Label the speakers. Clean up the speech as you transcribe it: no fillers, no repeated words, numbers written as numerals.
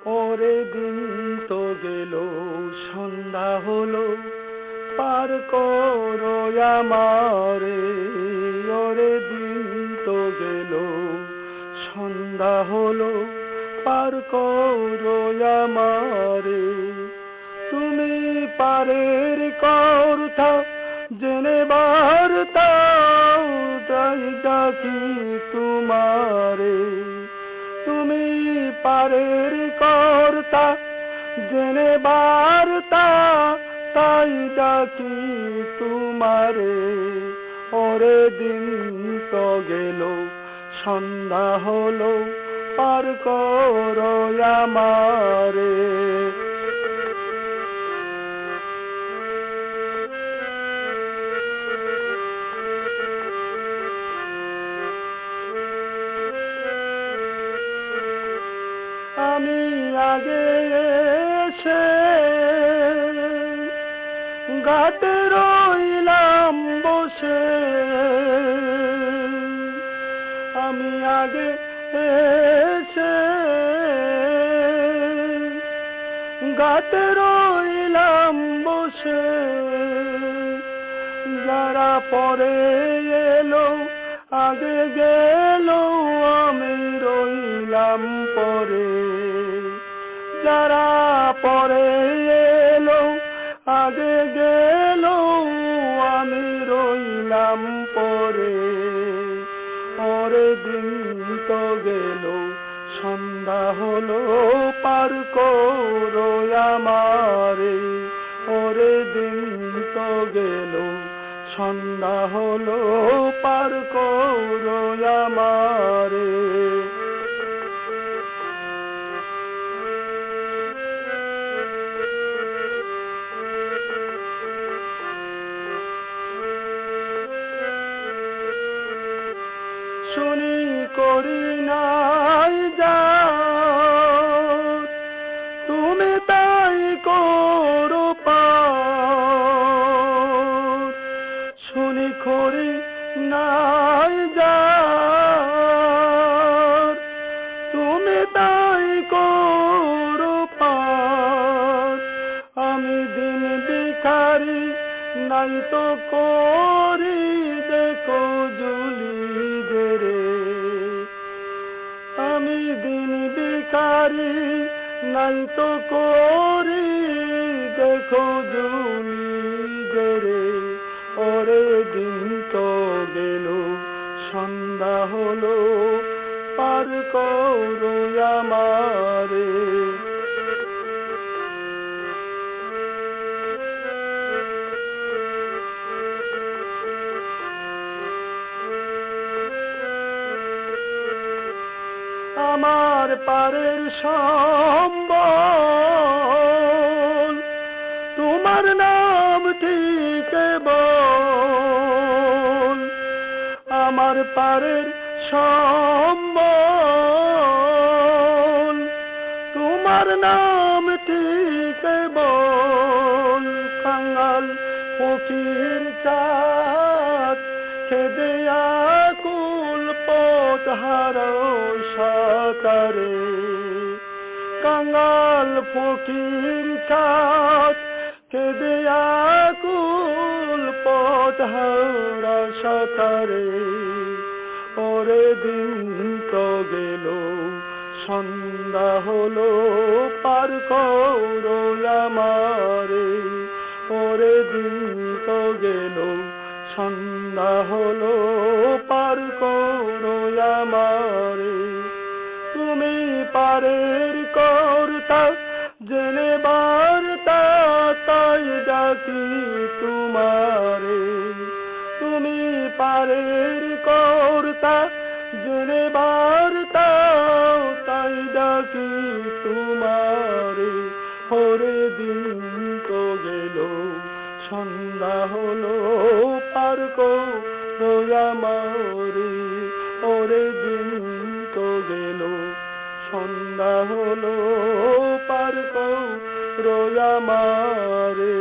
Speaker 1: ওরে দিন তো গেল, সন্ধ্যা হলো, পার করো আমারে। ওরে দিন তো গেল, সন্ধ্যা হলো, পার করো আমারে। তুমি পারের কথা জেনে বার্তা তাই ডাকি তোমারে। তুমি পারের কর্তা জেনে বার্তা তাই ডাকি তোমারে। ওরে দিন তো গেল, সন্ধ্যা হলো, পার করো আমারে। আমি আগে এসে ঘাটে রইলাম বসে। আমি আগে এসে ঘাটে রইলাম বসে। যারা পরে এলো আগে গেল, আমি রইলাম পরে। যারা পরে এলো আগে গেল, আমি রইলাম পরে। ওরে দিন তো গেল, সন্ধ্যা হলো, পার করো আমারে। ওরে দিন তো গেল, সন্ধ্যা হলো, পার করো আমারে। শুনি করি নাই যা তুমি তাই করো পার। শুনি করি নাই যা তুমি তাই করো পার। আমি দিন ভিখারি নাই তো করি দেখো জুলি রে। আমি দিন ভিখারি নাই তো করি দেখো জুলি রে। ওরে দিন তো গেল, সন্ধ্যা হলো, পার করো আমারে। আমার পারের সম্বল তোমার নাম ঠিক বল। আমার পারের সম্বল তোমার নাম ঠিক বল। কাঙ্গাল ফকির চাঁদ খেদে আকুল পথ হারো সাকারে। কাঙ্গাল ফকির চাঁদ খেদে আকুল পথ হারা সাকারে। ওরে দিন তো গেল, সন্ধ্যা হলো, পার করো আমারে। ওরে দিন তো গেল, সন্ধ্যা হলো, পার করো আমারে। তুমি পারের কর্তা জেনে বার্তা তাই ডাকি তোমারে। তুমি পারের কর্তা জেনে বার্তা তাই ডাকি তোমারে। ওরে দিন তো গেল, সন্ধ্যা হলো, পার করো আমারে। ওরে দিন তো গেল, সন্ধ্যা হলো, পার করো আমারে।